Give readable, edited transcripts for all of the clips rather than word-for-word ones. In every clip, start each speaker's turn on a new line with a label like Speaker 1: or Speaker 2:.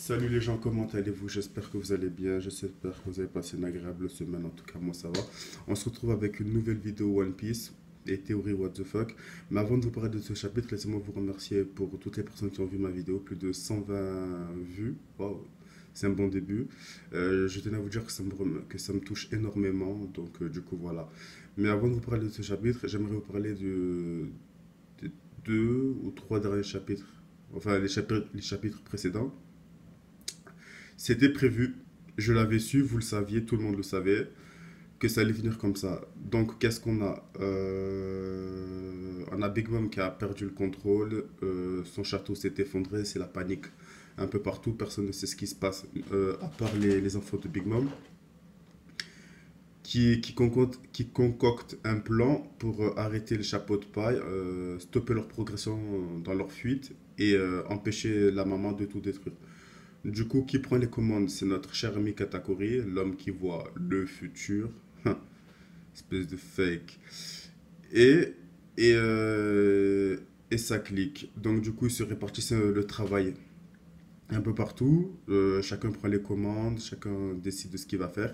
Speaker 1: Salut les gens, comment allez-vous? J'espère que vous allez bien, j'espère que vous avez passé une agréable semaine, en tout cas moi ça va. On se retrouve avec une nouvelle vidéo One Piece et théorie what the fuck. Mais avant de vous parler de ce chapitre, laissez-moi vous remercier pour toutes les personnes qui ont vu ma vidéo, plus de 120 vues. Wow, c'est un bon début. Je tenais à vous dire que que ça me touche énormément, donc du coup voilà. Mais avant de vous parler de ce chapitre, j'aimerais vous parler des deux ou trois derniers chapitres, enfin les chapitres précédents. C'était prévu, je l'avais su, vous le saviez, tout le monde le savait, que ça allait finir comme ça. Donc, qu'est-ce qu'on a? On a Big Mom qui a perdu le contrôle, son château s'est effondré, c'est la panique un peu partout, personne ne sait ce qui se passe, à part les enfants de Big Mom, qui concoctent un plan pour arrêter le chapeau de paille, stopper leur progression dans leur fuite et empêcher la maman de tout détruire. Du coup, qui prend les commandes, c'est notre cher ami Katakuri, l'homme qui voit le futur. Espèce de fake. Et, et, euh, et ça clique. Donc, du coup, ils se répartissent le travail un peu partout. Chacun prend les commandes, chacun décide de ce qu'il va faire.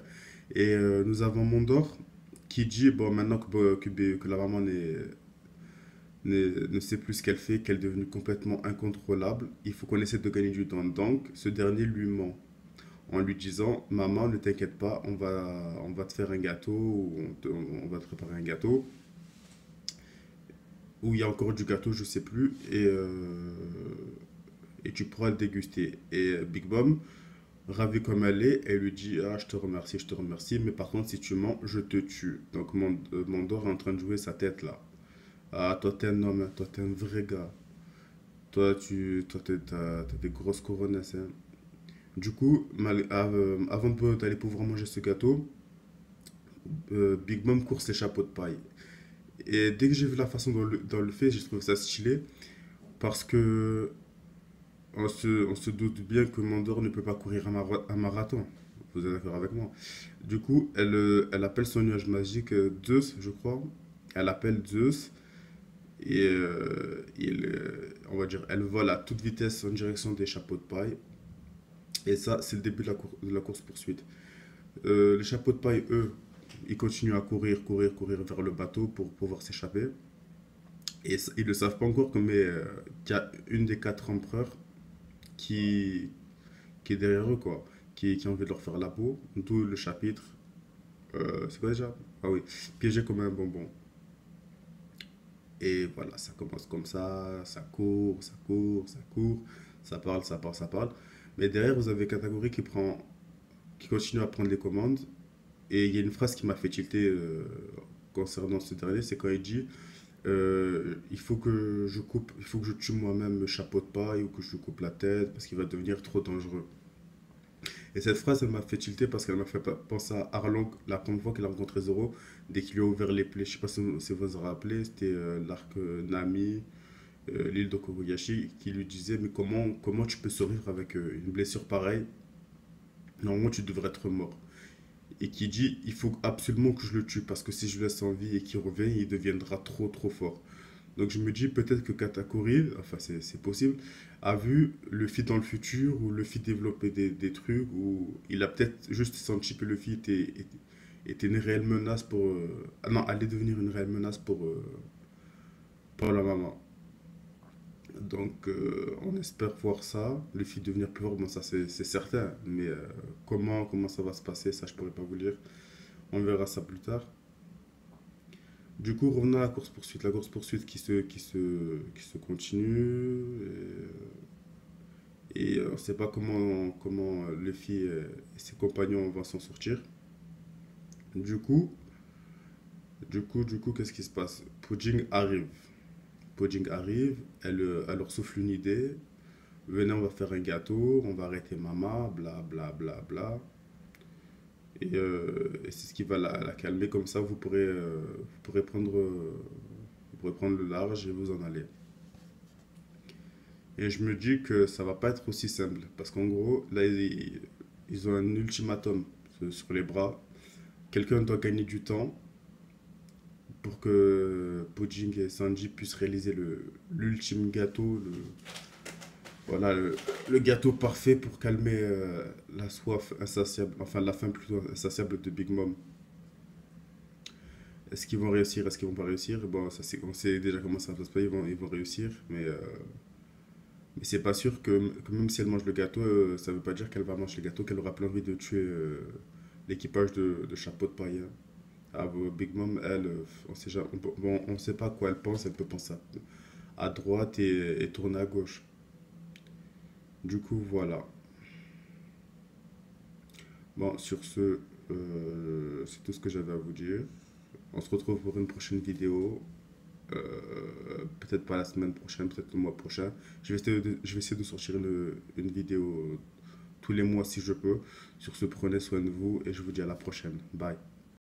Speaker 1: Et nous avons Mondor qui dit, bon, maintenant que la maman ne sait plus ce qu'elle fait, qu'elle est devenue complètement incontrôlable, il faut qu'on essaie de gagner du temps. Donc, ce dernier lui ment en lui disant, maman, ne t'inquiète pas, on va te faire un gâteau, ou on va te préparer un gâteau, ou il y a encore du gâteau, je sais plus, et tu pourras le déguster. Et Big Mom, ravie comme elle est, elle lui dit, ah, je te remercie, mais par contre, si tu mens, je te tue. Donc, Mondor est en train de jouer sa tête là. Ah, toi, t'es un homme, hein, toi, t'es un vrai gars. T'as des grosses couronnes, hein. Du coup, avant d'aller pouvoir manger ce gâteau, Big Mom court ses chapeaux de paille. Et dès que j'ai vu la façon dont le fait, j'ai trouvé ça stylé. Parce que on se doute bien que Mandor ne peut pas courir un marathon. Vous êtes d'accord avec moi? Du coup, elle appelle son nuage magique Zeus, je crois. Elle appelle Zeus et on va dire, elle vole à toute vitesse en direction des chapeaux de paille. Et ça, c'est le début de la course-poursuite. Les chapeaux de paille, eux, ils continuent à courir vers le bateau pour pouvoir s'échapper. Et ils ne savent pas encore qu'il y a une des quatre empereurs qui, qui est derrière eux, quoi, qui a envie de leur faire la peau. D'où le chapitre. C'est quoi déjà? Ah oui, piégé comme un bonbon. Et voilà, ça commence comme ça court, ça court, ça court, ça parle, ça parle, ça parle. Mais derrière, vous avez Kataguri qui continue à prendre les commandes. Et il y a une phrase qui m'a fait tilter concernant ce dernier, c'est quand il dit il faut que je tue moi-même le chapeau de paille ou que je lui coupe la tête parce qu'il va devenir trop dangereux. Et cette phrase, elle m'a fait tilter parce qu'elle m'a fait penser à Arlong la première fois qu'il a rencontré Zoro, dès qu'il lui a ouvert les plaies. Je sais pas si vous vous en rappelez, c'était l'arc Nami, l'île de Kobayashi, qui lui disait mais comment tu peux survivre avec une blessure pareille? Normalement, tu devrais être mort. Et qui dit il faut absolument que je le tue parce que si je le laisse en vie et qu'il revient, il deviendra trop fort. Donc je me dis peut-être que Katakuri, enfin c'est possible, a vu Luffy dans le futur ou Luffy développer des trucs ou il a peut-être juste senti que Luffy était une réelle menace pour... ah non, allait devenir une réelle menace pour la maman. Donc on espère voir ça, Luffy devenir plus fort, bon ça c'est certain, mais comment ça va se passer, ça je pourrais pas vous le dire. On verra ça plus tard. Du coup, revenons à la course-poursuite. La course-poursuite qui se continue. Et on ne sait pas comment Luffy et ses compagnons vont s'en sortir. Du coup, qu'est-ce qui se passe? Pudding arrive. Pudding arrive, elle leur souffle une idée. Venez, on va faire un gâteau, on va arrêter Mama, bla bla bla bla. Et c'est ce qui va la calmer. Comme ça, vous pourrez prendre le large et vous en aller. Et je me dis que ça va pas être aussi simple. Parce qu'en gros, là, ils ont un ultimatum sur les bras. Quelqu'un doit gagner du temps pour que Pudding et Sanji puissent réaliser l'ultime gâteau, Voilà, le gâteau parfait pour calmer la soif insatiable, enfin la faim plutôt insatiable de Big Mom. Est-ce qu'ils vont réussir? Est-ce qu'ils vont pas réussir? Bon, ça, on sait déjà comment ça va se passer, ils vont réussir, mais c'est pas sûr que même si elle mange le gâteau, ça veut pas dire qu'elle va manger le gâteau, qu'elle aura plein envie de tuer l'équipage de Chapeau de paille, hein. Ah, Big Mom, elle, on sait jamais, bon, on sait pas à quoi elle pense, elle peut penser à droite et tourner à gauche. Du coup, voilà. Bon, sur ce, c'est tout ce que j'avais à vous dire. On se retrouve pour une prochaine vidéo. Peut-être pas la semaine prochaine, peut-être le mois prochain. Je vais essayer de sortir une vidéo tous les mois si je peux. Sur ce, prenez soin de vous et je vous dis à la prochaine. Bye.